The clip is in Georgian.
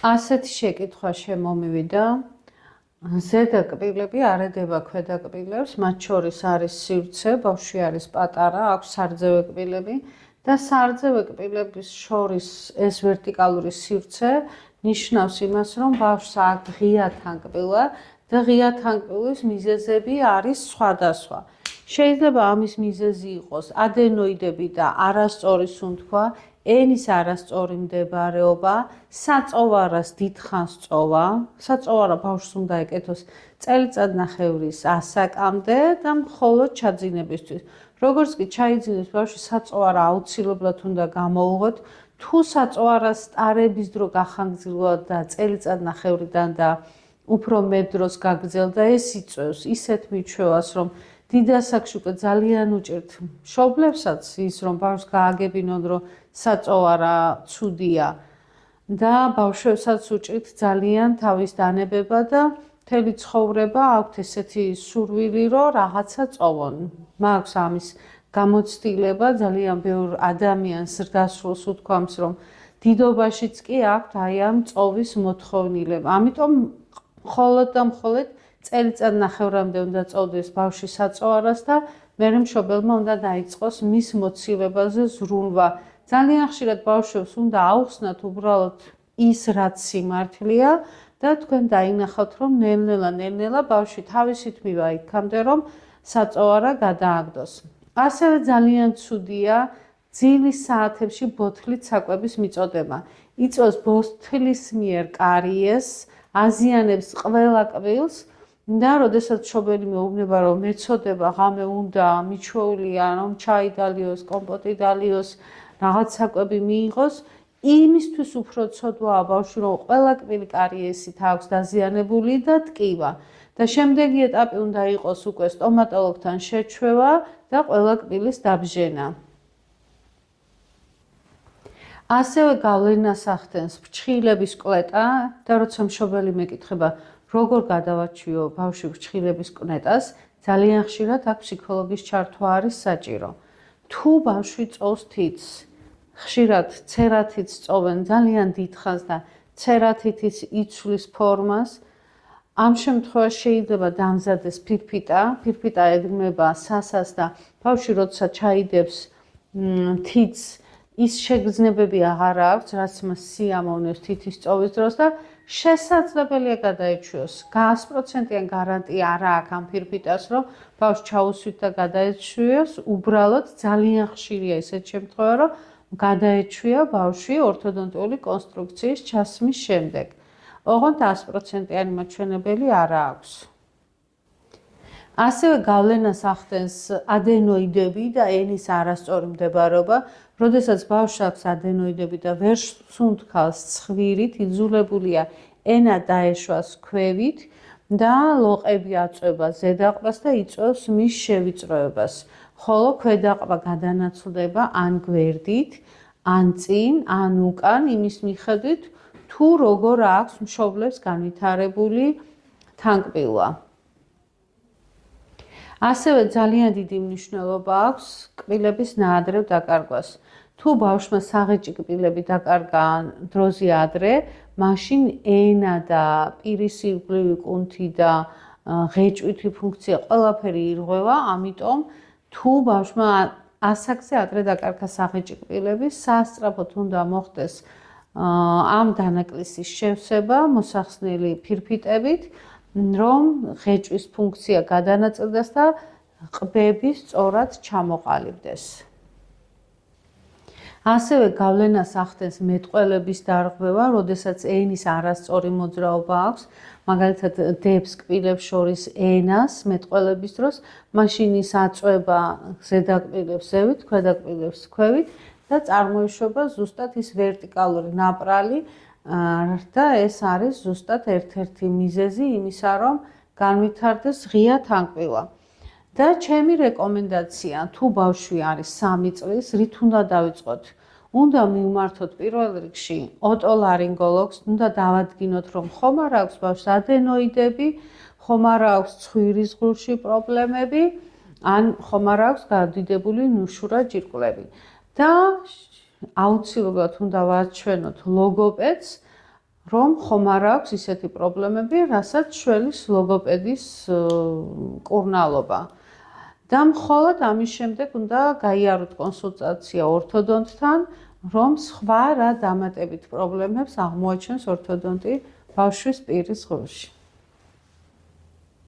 ასეთი შეკითხვა შემომივიდა. ზედა კბილები არ ედება ქვედა კბილებს, მათ შორის არის სივრცე, ბავშვი არის პატარა, აქვს სარძევე კბილები და სარძევე კბილების შორის ეს ვერტიკალური სივრცე ნიშნავს იმას, რომ ბავშვს აქვს ღია თანკბილა და ღია თანკბილის მიზეზები არის სხვადასხვა. შეიძლება ამის მიზეზი იყოს ადენოიდები და არასწორი სუნთქვა, ენის არასწორი მდებარეობა, საწოვარას დიდხანს წოვა, საწოვარა ბავშვს უნდა ეკეთოს წელიწადნახევრის ასაკამდე და მხოლოდ ჩაძინებისთვის. როგორც კი ჩაიძინებს ბავშვი, საწოვარა აუცილებლად უნდა გამოუღოთ. თუ საწოვარას სტარების დრო გახანგრძლივდა და წელიწადნახევრიდან და უფრო მეტ დროს გაგრძელდა, ეს იწვევს ისეთ მიჩვევას, რომ დიდ ასაკში უკვე ძალიან უჭირთ მშობლებსაც ის, რომ ბავშვს გააგებინონ, რომ საწოვარა ცუდია და ბავშვებსაც უჭირთ ძალიან თავის დანებება და მთელი ცხოვრება აქვთ ესეთი სურვილი, რომ რაღაცა წოვონ. მაქვს ამის გამოცდილება, ძალიან ბევრ ადამიანს დასრულს უთქვამს, რომ დიდობაშიც კი აქვთ აი ამ წოვის მოთხოვნილება. ამიტომ მხოლოდ და მხოლოდ წელიწადნახევრამდე უნდა წოვდეს ბავშვი საწოვარას და მერე მშობელმა უნდა დაიწყოს მის მოცივებაზე ზრუნვა. ძალიან ხშირად ბავშვებს უნდა აუხსნათ უბრალოდ ის, რაც სიმართლეა და თქვენ დაინახავთ, რომ ნელ-ნელა ბავშვი თავისით მივა იქამდე, რომ საწოვარა გადააგდოს. ასევე ძალიან ცუდია ძილის საათებში ბოთლით საკვების მიწოდება. იწვევს ბოთლის მიერ კარიესს, აზიანებს ყველა კბილს და როდესაც მშობელი მეუბნება, რომ მეწოდება ღამე უნდა მიჩვეულია, რომ ჩაი დალიოს, კომპოტი დალიოს, რაღაც საკვები მიიღოს, იმისთვის უფრო ცოდვაა ბავშვი, რომ ყველა კბილი კარიესით აქვს დაზიანებული და ტკივა. და შემდეგი ეტაპი უნდა იყოს უკვე სტომატოლოგთან შეჩვევა და ყველა კბილის დაბჟენა. ასევე გავლენას ახდენს ფრჩხილების კვლეტა და როცა მშობელი მეკითხება, როგორ გადავაჩვიო ბავშვი ფრჩხილების კვლეტას, ძალიან ხშირად აქ ფსიქოლოგის ჩართვა არის საჭირო. თუ ბავშვი წოვს თითს, ხშირად ცერათიც წოვენ ძალიან დიდხანს და ცერათითიც იცვლის ფორმას, ამ შემთხვევაში შეიძლება დამზადდეს ფირფიტა, ფირფიტა ედგმება სასას და ბავშვი როცა ჩაიდებს თითს, ის შეგრძნებები აღარ აქვს, რაც მას სიამოვნებს თითის წოვის დროს და შესაძლებელია გადაეჩვიოს. 100%-იან გარანტია არ აქვს ამ ფირფიტას, რომ ბავშვს ჩაუსვით და გადაეჩვიოს, უბრალოდ ძალიან ხშირია ესეთ შემთხვევა, რომ გადაეჩვია ბავშვი ორთოდონტიული კონსტრუქციის ჩასმის შემდეგ. ოღონდ 100%-იანი მაჩვენებელი არ აქვს. ასევე გავლენას ახდენს ადენოიდები და ენის არასწორი მდებარეობა. როდესაც ბავშვს აქვს ადენოიდები და ვერ სუნთქავს ცხვირით, იძულებულია ენა დაეშვას ქვევით და ლოყები აწვება ზედაყბას და იწვევს მის შევიწროებას. ხოლო ქვედაყბა გადანაცვლდება ან გვერდით, ან წინ, ან უკან, იმის მიხედვით, თუ როგორ აქვს მშობლებს განვითარებული თანკბილა. ასევე ძალიან დიდი მნიშვნელობა აქვს კბილების ნაადრევ დაკარგვას. თუ ბავშვმა საღეჭი კბილები დაკარგა დროზე ადრე, მაშინ ენა და პირის ირგვლივი კუნთი და ღეჭვითი ფუნქცია ყველაფერი ირღვევა, ამიტომ თუ ბავშვმა ასაკზე ადრე დაკარგა საღეჭი კბილები, სასწრაფოდ უნდა მოხდეს ამ დანაკლისის შევსება მოსახსნელი ფირფიტებით, რომ ღეჭვის ფუნქცია გადანაწილდეს და ყბები სწორად ჩამოყალიბდეს. ასევე გავლენას ახდენს მეტყველების დარღვევა, როდესაც ენის არასწორი მოძრაობა აქვს, მაგალითად დებს კბილებს შორის ენას მეტყველების დროს, მაშინ ის აწვება ზედა კბილებს ზევით, ქვედა კბილებს ქვევით და წარმოიშვება ზუსტად ის ვერტიკალური ნაპრალი და ეს არის ზუსტად ერთ-ერთი მიზეზი იმისა, რომ განვითარდეს ღია თანკბილა. და ჩემი რეკომენდაცია, თუ ბავშვი არის 3 წლის, რით უნდა დავიწყოთ? უნდა მივმართოთ პირველ რიგში ოტოლარინგოლოგს, უნდა დავადგინოთ, რომ ხომ არ აქვს ბავშვს ადენოიდები, ხომ არ აქვს ცხვირის ღრუში პრობლემები, ან ხომ არ აქვს გადიდებული ნუშურა ჯირკვლები. და აუცილებლად უნდა ვაჩვენოთ ლოგოპედს, რომ ხომ არ აქვს ისეთი პრობლემები, რასაც შველის ლოგოპედის მკურნალობა. და მხოლოდ ამის შემდეგ უნდა გაიაროთ კონსულტაცია ორთოდონტთან, რომ სხვა რა დამატებით პრობლემებს აღმოაჩენს ორთოდონტი ბავშვის პირის ღრუში.